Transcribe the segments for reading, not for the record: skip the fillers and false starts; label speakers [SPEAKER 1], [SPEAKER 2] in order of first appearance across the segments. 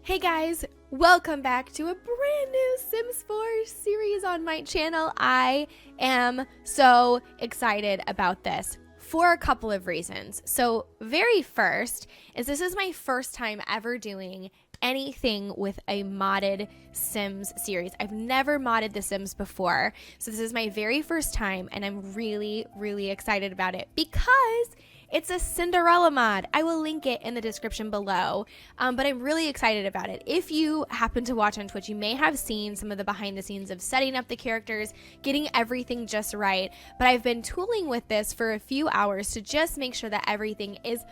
[SPEAKER 1] Hey guys, welcome back to a brand new Sims 4 series on my channel. I am so excited about this for a couple of reasons. So very first is this is my first time ever doing anything with a modded Sims series. I've never modded The Sims before, so this is my very first time and I'm really excited about it because it's a Cinderella mod. I will link it in the description below, but I'm really excited about it. If you happen to watch on Twitch, you may have seen some of the behind the scenes of setting up the characters, getting everything just right, but I've been tooling with this for a few hours to just make sure that everything is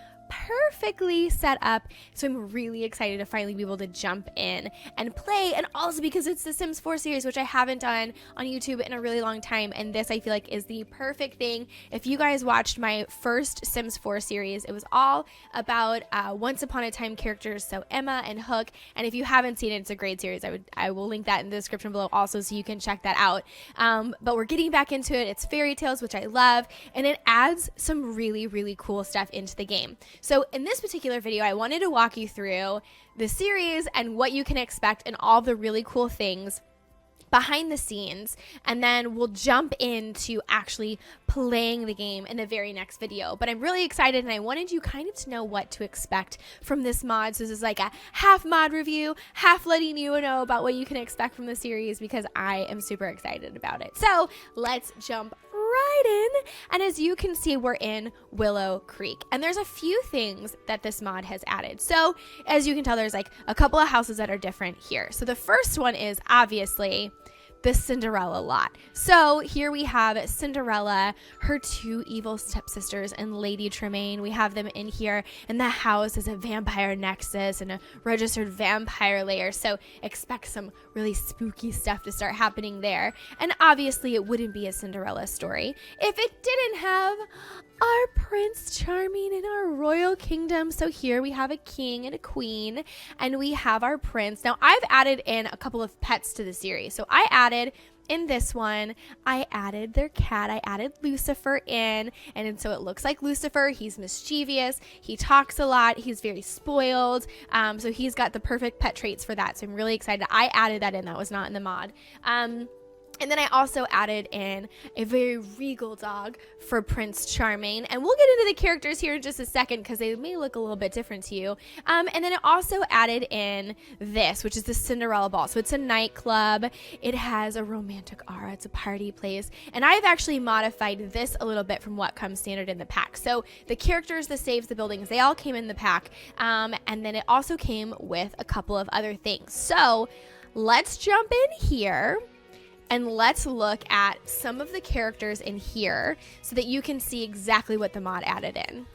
[SPEAKER 1] perfectly set up. So I'm really excited to finally be able to jump in and play, and also because it's the Sims 4 series, which I haven't done on YouTube in a really long time, and this I feel like is the perfect thing. If you guys watched my first Sims 4 series, it was all about once upon a time characters, so Emma and Hook, and if you haven't seen it, it's a great series. I will link that in the description below also so you can check that out. But we're getting back into it. It's fairy tales, which I love, and it adds some really cool stuff into the game. So in this particular video, I wanted to walk you through the series and what you can expect and all the really cool things behind the scenes, and then we'll jump into actually playing the game in the very next video. But I'm really excited, and I wanted you kind of to know what to expect from this mod. So this is like a half mod review, half letting you know about what you can expect from the series because I am super excited about it. So let's jump right in, and as you can see, we're in Willow Creek, and there's a few things that this mod has added. So as you can tell, there's like a couple of houses that are different here. So the first one is obviously the Cinderella lot. So here we have Cinderella, her two evil stepsisters, and Lady Tremaine. We have them in here, and the house is a vampire nexus and a registered vampire lair, so expect some really spooky stuff to start happening there. And obviously it wouldn't be a Cinderella story if it didn't have our Prince Charming in our royal kingdom. So here we have a king and a queen, and we have our prince. Now I've added in a couple of pets to the series. So I added in this one, I added their cat. I added Lucifer in, and so it looks like Lucifer. He's mischievous, he talks a lot, he's very spoiled, so he's got the perfect pet traits for that. So I'm really excited. I added that in. That was not in the mod. And then I also added in a very regal dog for Prince Charming. And we'll get into the characters here in just a second because they may look a little bit different to you. And then I also added in this, which is the Cinderella Ball. So it's a nightclub. It has a romantic aura. It's a party place. And I've actually modified this a little bit from what comes standard in the pack. So the characters, the saves, the buildings, they all came in the pack. And then it also came with a couple of other things. So let's jump in here. And let's look at some of the characters in here so that you can see exactly what the mod added in.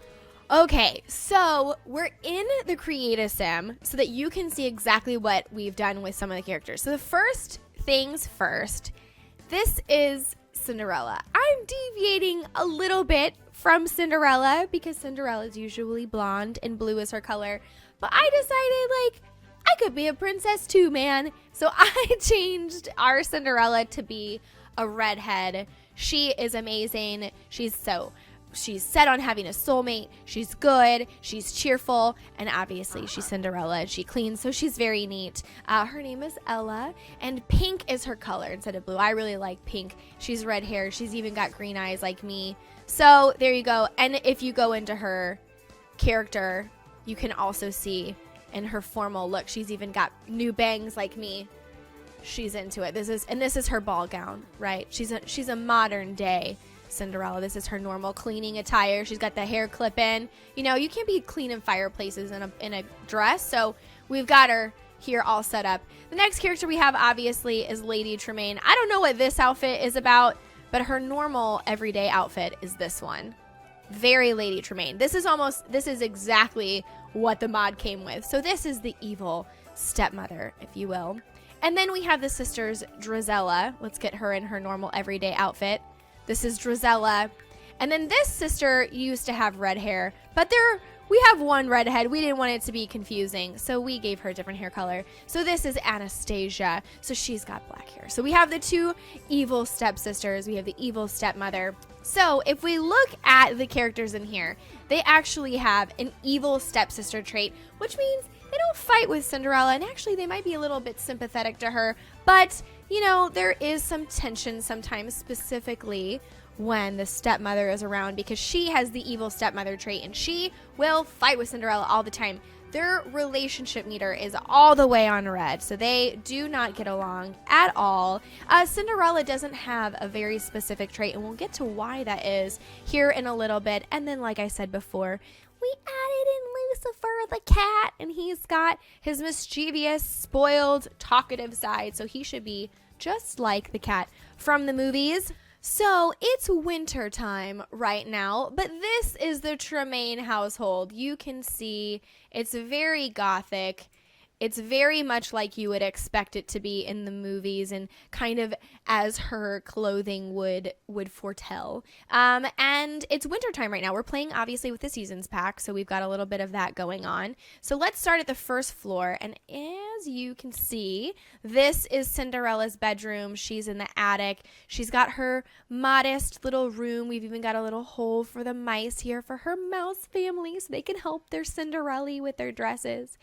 [SPEAKER 1] Okay, so we're in the Create a Sim so that you can see exactly what we've done with some of the characters. So the first things first, this is Cinderella. I'm deviating a little bit from Cinderella because Cinderella is usually blonde and blue is her color. But I decided, like, I could be a princess too, man. So I changed our Cinderella to be a redhead. She is amazing. She's set on having a soulmate. She's good. She's cheerful. And obviously she's Cinderella. She cleans, so she's very neat. Her name is Ella, and pink is her color instead of blue. I really like pink. She's red hair. She's even got green eyes like me. So there you go. And if you go into her character, you can also see in her formal look, she's even got new bangs like me. She's into it. This is her ball gown, right? She's a modern day Cinderella. This is her normal cleaning attire. She's got the hair clip in. You know, you can't be cleaning fireplaces in a dress, so we've got her here all set up. The next character we have obviously is Lady Tremaine. I don't know what this outfit is about, but her normal everyday outfit is this one. Very Lady Tremaine. This is exactly what the mod came with. So this is the evil stepmother, if you will. And then we have the sisters Drizella. Let's get her in her normal everyday outfit. This is Drizella. And then this sister used to have red hair, but we have one redhead. We didn't want it to be confusing, so we gave her a different hair color. So this is Anastasia. So she's got black hair. So we have the two evil stepsisters. We have the evil stepmother. So if we look at the characters in here, they actually have an evil stepsister trait, which means they don't fight with Cinderella, and actually they might be a little bit sympathetic to her, but you know, there is some tension sometimes, specifically when the stepmother is around, because she has the evil stepmother trait and she will fight with Cinderella all the time. Their relationship meter is all the way on red, so they do not get along at all. Cinderella doesn't have a very specific trait, and we'll get to why that is here in a little bit. And then, like I said before, we added in Lucifer the cat, and he's got his mischievous, spoiled, talkative side, so he should be just like the cat from the movies. So it's winter time right now, but this is the Tremaine household. You can see it's very gothic. It's very much like you would expect it to be in the movies, and kind of as her clothing would foretell. And it's wintertime right now. We're playing obviously with the seasons pack, so we've got a little bit of that going on. So let's start at the first floor, and as you can see, this is Cinderella's bedroom. She's in the attic. She's got her modest little room. We've even got a little hole for the mice here for her mouse family, so they can help their Cinderella with their dresses.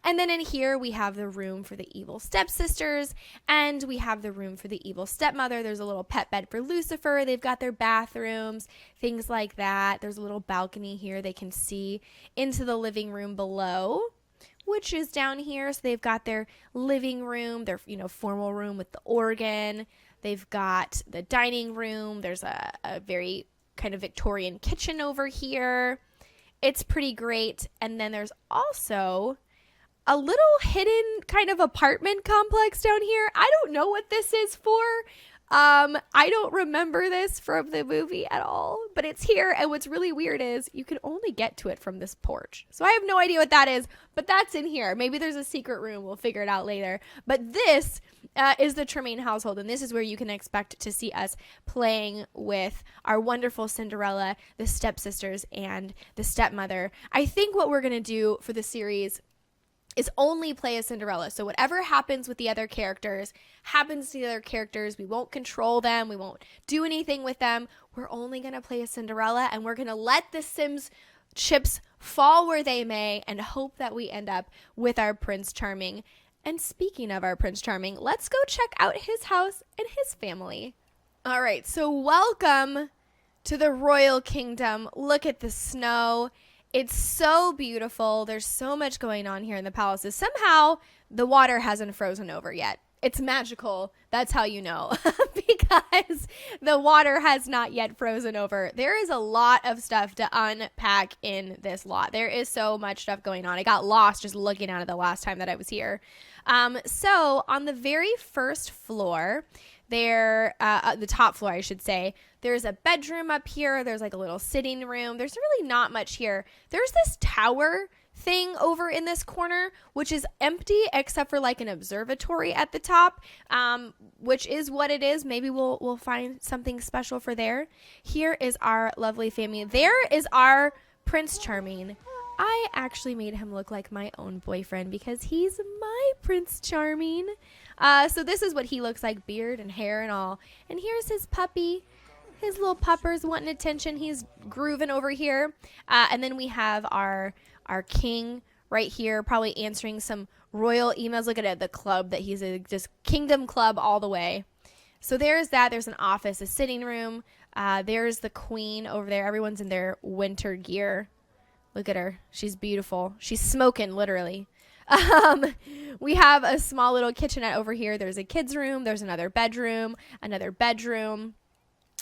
[SPEAKER 1] And then in here we have the room for the evil stepsisters, and we have the room for the evil stepmother. There's a little pet bed for Lucifer. They've got their bathrooms, things like that. There's a little balcony here. They can see into the living room below, which is down here. So they've got their living room, their formal room with the organ. They've got the dining room. There's a very kind of Victorian kitchen over here. It's pretty great. And then there's also a little hidden kind of apartment complex down here. I don't know what this is for. I don't remember this from the movie at all, but it's here. And what's really weird is you can only get to it from this porch. So I have no idea what that is, but that's in here. Maybe there's a secret room. We'll figure it out later. But this is the Tremaine household, and this is where you can expect to see us playing with our wonderful Cinderella, the stepsisters, and the stepmother. I think what we're going to do for the series is only play as Cinderella. So whatever happens with the other characters happens to the other characters. We won't control them. We won't do anything with them. We're only going to play as Cinderella, and we're going to let the Sims chips fall where they may and hope that we end up with our Prince Charming. And speaking of our Prince Charming, let's go check out his house and his family. All right, so welcome to the Royal Kingdom. Look at the snow. It's so beautiful. There's so much going on here in the palaces. Somehow, the water hasn't frozen over yet. It's magical. That's how you know. Because the water has not yet frozen over. There is a lot of stuff to unpack in this lot. There is so much stuff going on. I got lost just looking at it the last time that I was here. So, on the very first floor, the top floor, I should say, there's a bedroom up here. There's like a little sitting room. There's really not much here. There's this tower thing over in this corner, which is empty except for like an observatory at the top, which is what it is. Maybe we'll find something special for there. Here is our lovely family. There is our Prince Charming. I actually made him look like my own boyfriend because he's my Prince Charming. So this is what he looks like, beard and hair and all. And here's his puppy. His little pupper's wanting attention. He's grooving over here. And then we have our king right here, probably answering some royal emails. Look at it, the club that he's in, just kingdom club all the way. So there's that. There's an office, a sitting room. There's the queen over there. Everyone's in their winter gear. Look at her. She's beautiful. She's smoking, literally. We have a small little kitchenette over here. There's a kid's room. There's another bedroom.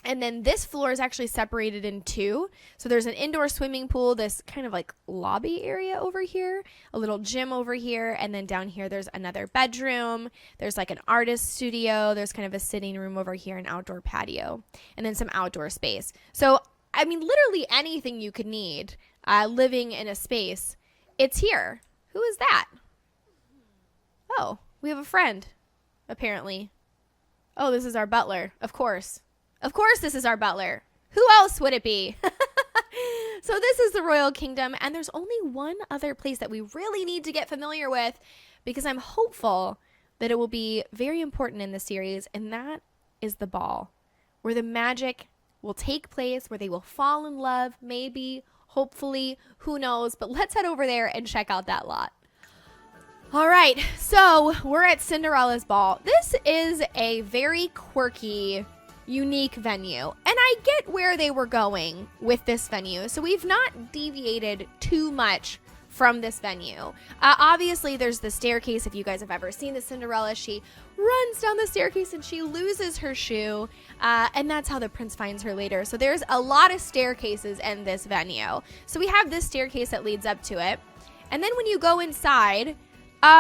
[SPEAKER 1] And then this floor is actually separated in two. So there's an indoor swimming pool, this kind of like lobby area over here, a little gym over here, and then down here there's another bedroom. There's like an artist studio. There's kind of a sitting room over here, an outdoor patio, and then some outdoor space. So, I mean, literally anything you could need living in a space, it's here. Who is that? Oh, we have a friend, apparently. Oh, this is our butler, of course. Of course this is our butler. Who else would it be? So this is the Royal Kingdom, and there's only one other place that we really need to get familiar with because I'm hopeful that it will be very important in the series, and that is the ball, where the magic will take place, where they will fall in love, maybe, hopefully, who knows, but let's head over there and check out that lot. All right, so we're at Cinderella's Ball. This is a very quirky, unique venue, and I get where they were going with this venue. So we've not deviated too much from this venue. Obviously, there's the staircase. If you guys have ever seen the Cinderella, she runs down the staircase and she loses her shoe, and that's how the prince finds her later. So there's a lot of staircases in this venue. So we have this staircase that leads up to it, and then when you go inside,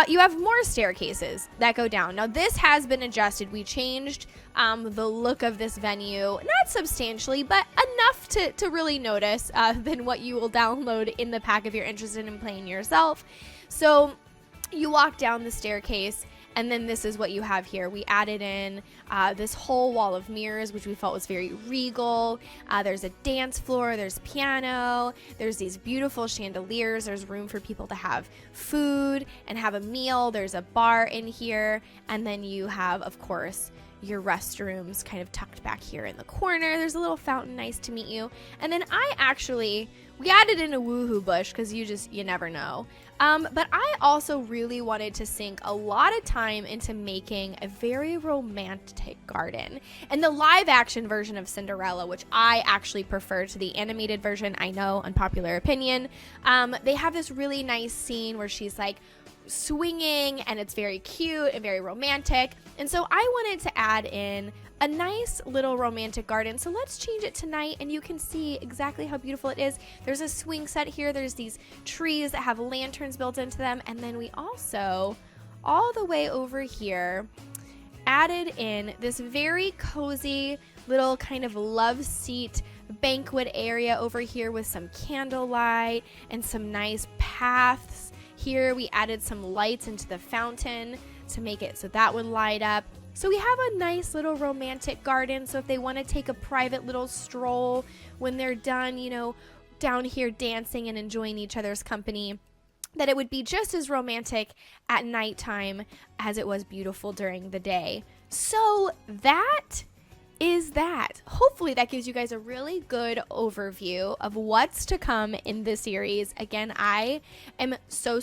[SPEAKER 1] you have more staircases that go down. Now, this has been adjusted. We changed the look of this venue, not substantially, but enough to really notice than what you will download in the pack if you're interested in playing yourself. So you walk down the staircase, and then this is what you have here. We added in this whole wall of mirrors, which we felt was very regal. There's a dance floor, there's piano, there's these beautiful chandeliers, there's room for people to have food and have a meal, there's a bar in here, and then you have, of course, your restrooms kind of tucked back here in the corner. There's a little fountain, nice to meet you. And then we added in a woohoo bush because you never know. But I also really wanted to sink a lot of time into making a very romantic garden. And the live action version of Cinderella, which I actually prefer to the animated version, I know, unpopular opinion, they have this really nice scene where she's like swinging, and it's very cute and very romantic. And so I wanted to add in a nice little romantic garden. So let's change it tonight, and you can see exactly how beautiful it is. There's a swing set here. There's these trees that have lanterns built into them. And then we also, all the way over here, added in this very cozy little kind of love seat banquet area over here with some candlelight and some nice paths. Here we added some lights into the fountain to make it so that would light up. So we have a nice little romantic garden. So if they want to take a private little stroll when they're done, down here dancing and enjoying each other's company, that it would be just as romantic at nighttime as it was beautiful during the day. So that is that. Hopefully that gives you guys a really good overview of what's to come in this series. Again, I am so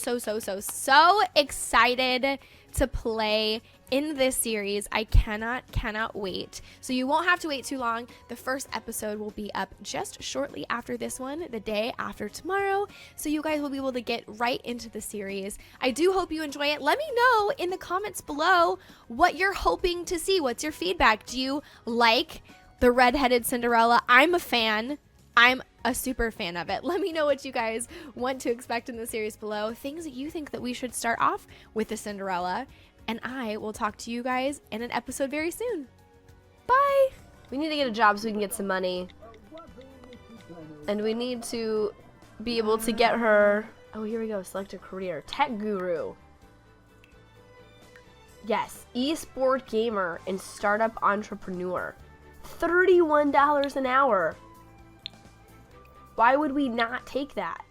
[SPEAKER 1] excited to play in this series. I cannot wait. So you won't have to wait too long. The first episode will be up just shortly after this one, the day after tomorrow. So you guys will be able to get right into the series. I do hope you enjoy it. Let me know in the comments below what you're hoping to see. What's your feedback? Do you like the redheaded Cinderella? I'm a fan. I'm a super fan of it. Let me know what you guys want to expect in the series below. Things that you think that we should start off with the Cinderella. And I will talk to you guys in an episode very soon. Bye!
[SPEAKER 2] We need to get a job so we can get some money. And we need to be able to get her... Oh, here we go. Select a career. Tech guru. Yes. Esport gamer and startup entrepreneur. $31 an hour. Why would we not take that?